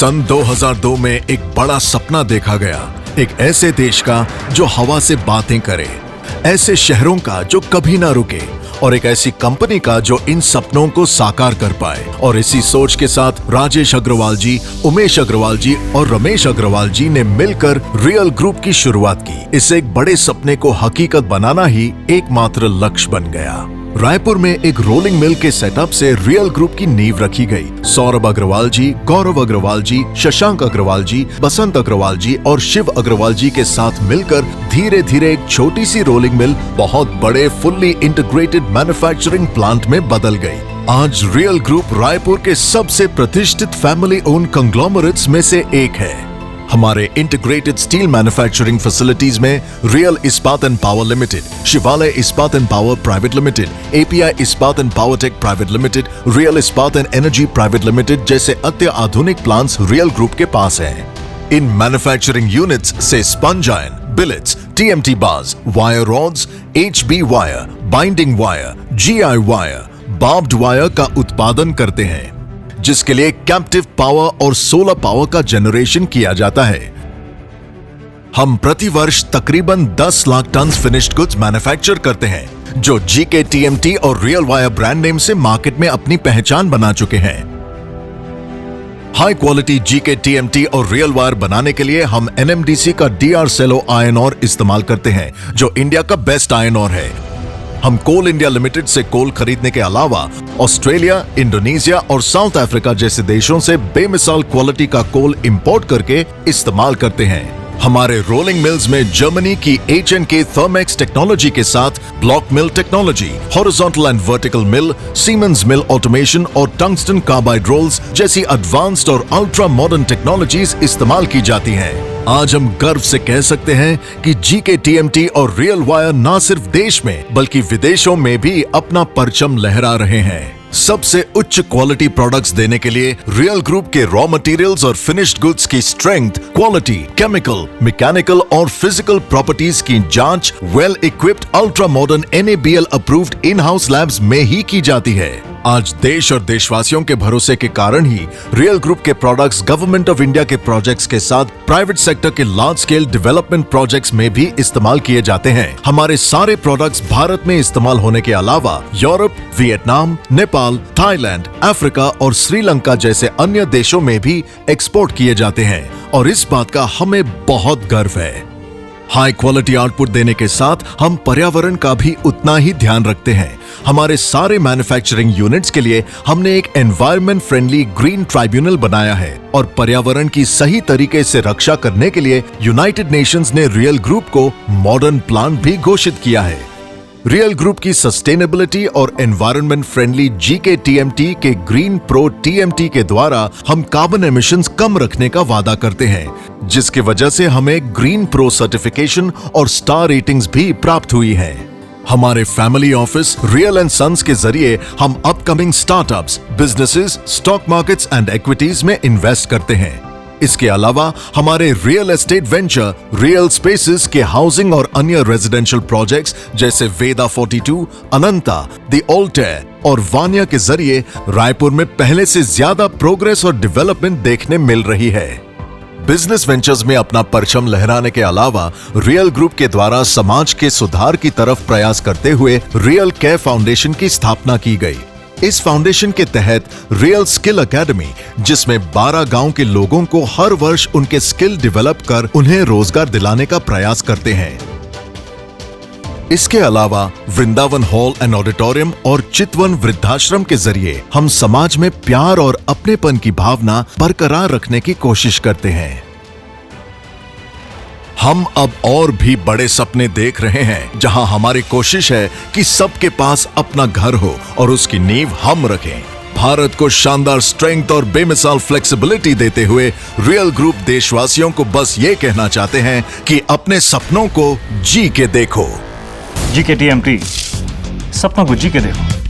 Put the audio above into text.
सन 2002 में एक बड़ा सपना देखा गया, एक ऐसे देश का जो हवा से बातें करे, ऐसे शहरों का जो कभी ना रुके और एक ऐसी कंपनी का जो इन सपनों को साकार कर पाए। और इसी सोच के साथ राजेश अग्रवाल जी, उमेश अग्रवाल जी और रमेश अग्रवाल जी ने मिलकर रियल ग्रुप की शुरुआत की। इस एक बड़े सपने को हकीकत बनाना ही एकमात्र लक्ष्य बन गया। रायपुर में एक रोलिंग मिल के सेटअप से रियल ग्रुप की नींव रखी गई। सौरभ अग्रवाल जी, गौरव अग्रवाल जी, शशांक अग्रवाल जी, बसंत अग्रवाल जी और शिव अग्रवाल जी के साथ मिलकर धीरे धीरे एक छोटी सी रोलिंग मिल बहुत बड़े फुल्ली इंटीग्रेटेड मैन्युफैक्चरिंग प्लांट में बदल गई। आज रियल ग्रुप रायपुर के सबसे प्रतिष्ठित फैमिली ओन कंग्लोमरेट्स में से एक है। हमारे इंटीग्रेटेड स्टील मैन्युफैक्चरिंग फैसिलिटीज में Real Ispat and Power Limited, Shivalay Ispat and Power Private Limited, API Ispat and Power Tech Private Limited, Real Ispat and Energy Private Limited जैसे अत्याधुनिक प्लांट्स रियल ग्रुप के पास हैं। इन मैन्युफैक्चरिंग यूनिट्स से sponge iron, billets, TMT bars, wire rods, HB wire, binding wire, GI wire, barbed wire का उत्पादन करते हैं, जिसके लिए कैप्टिव पावर और सोलर पावर का जनरेशन किया जाता है। हम प्रति वर्ष तकरीबन 10 lakh tonne finished goods manufacture करते हैं, जो जीके टीएमटी और रियल वायर ब्रांड नेम से मार्केट में अपनी पहचान बना चुके हैं। हाई क्वालिटी जीके टीएमटी और रियल वायर बनाने के लिए हम एनएमडीसी का डीआर सेलो आयरन ओर इस्तेमाल करते हैं, जो इंडिया का बेस्ट आयरन ओर है। हम कोल इंडिया लिमिटेड से कोल खरीदने के अलावा ऑस्ट्रेलिया, इंडोनेशिया और साउथ अफ्रीका जैसे देशों से बेमिसाल क्वालिटी का कोल इंपोर्ट करके इस्तेमाल करते हैं। हमारे रोलिंग मिल्स में जर्मनी की H&K थर्मेक्स टेक्नोलॉजी के साथ block mill technology, horizontal and vertical mill, siemens mill automation और टंगस्टन कार्बाइड रोल्स जैसी एडवांस्ड और अल्ट्रा मॉडर्न टेक्नोलॉजीज इस्तेमाल की जाती हैं। आज हम गर्व से कह सकते हैं कि जीके टीएमटी और रियल वायर न सिर्फ देश में बल्कि विदेशों में भी अपना परचम लहरा रहे हैं। सबसे उच्च क्वालिटी प्रोडक्ट्स देने के लिए रियल ग्रुप के रॉ मटेरियल्स और फिनिश्ड गुड्स की स्ट्रेंथ, क्वालिटी, केमिकल, मैकेनिकल और फिजिकल प्रॉपर्टीज की जांच well equipped ultra modern NABL approved in house labs में ही की जाती है। आज देश और देशवासियों के भरोसे के कारण ही रियल ग्रुप के प्रोडक्ट्स गवर्नमेंट ऑफ इंडिया के प्रोजेक्ट्स के साथ प्राइवेट सेक्टर के लार्ज स्केल डेवलपमेंट प्रोजेक्ट्स में भी इस्तेमाल किए जाते हैं। हमारे सारे प्रोडक्ट्स भारत में इस्तेमाल होने के अलावा Europe, Vietnam, Nepal, Thailand, Africa और श्रीलंका जैसे अन्य देशों में भी एक्सपोर्ट किए जाते हैं और इस बात का हमें बहुत गर्व है। हाई क्वालिटी आउटपुट देने के साथ हम पर्यावरण का भी उतना ही ध्यान रखते हैं। हमारे सारे मैन्युफैक्चरिंग यूनिट्स के लिए हमने एक एनवायरनमेंट फ्रेंडली ग्रीन ट्राइब्यूनल बनाया है और पर्यावरण की सही तरीके से रक्षा करने के लिए यूनाइटेड नेशंस ने रियल ग्रुप को मॉडर्न प्लांट भी घोषित किया है। रियल ग्रुप की सस्टेनेबिलिटी और एनवायरनमेंट फ्रेंडली जीके टीएमटी के ग्रीन प्रो टीएमटी के द्वारा हम कार्बन एमिशंस कम रखने का वादा करते हैं, जिसकी वजह से हमें ग्रीन प्रो सर्टिफिकेशन और स्टार रेटिंग्स भी प्राप्त हुई हैं। हमारे family office real and sons के जरिए हम upcoming startups, businesses, stock markets and equities में इन्वेस्ट करते हैं। इसके अलावा हमारे real estate venture real spaces के हाउसिंग और अन्य रेजिडेंशियल प्रोजेक्ट्स जैसे वेदा 42, अनंता, द ऑल्टेयर और वानिया के जरिए रायपुर में पहले से ज्यादा प्रोग्रेस और डेवलपमेंट देखने मिल रही है। बिजनेस वेंचर्स में अपना परचम लहराने के अलावा रियल ग्रुप के द्वारा समाज के सुधार की तरफ प्रयास करते हुए रियल केयर फाउंडेशन की स्थापना की गई। इस फाउंडेशन के तहत रियल स्किल एकेडमी, जिसमें 12 गांव के लोगों को हर वर्ष उनके स्किल डेवलप कर उन्हें रोजगार दिलाने का प्रयास करते हैं। इसके अलावा वृंदावन हॉल एंड ऑडिटोरियम और चितवन वृद्धाश्रम के जरिए हम समाज में प्यार और अपनेपन की भावना बरकरार रखने की कोशिश करते हैं। हम अब और भी बड़े सपने देख रहे हैं, जहां हमारी कोशिश है कि सबके पास अपना घर हो और उसकी नींव हम रखें। भारत को शानदार स्ट्रेंथ और बेमिसाल फ्लेक्सिबिलिटी देते हुए रियल ग्रुप देशवासियों को बस ये कहना चाहते हैं कि अपने सपनों को जी के देखो। जीके टीएमटी, सपनों को जी के देखो।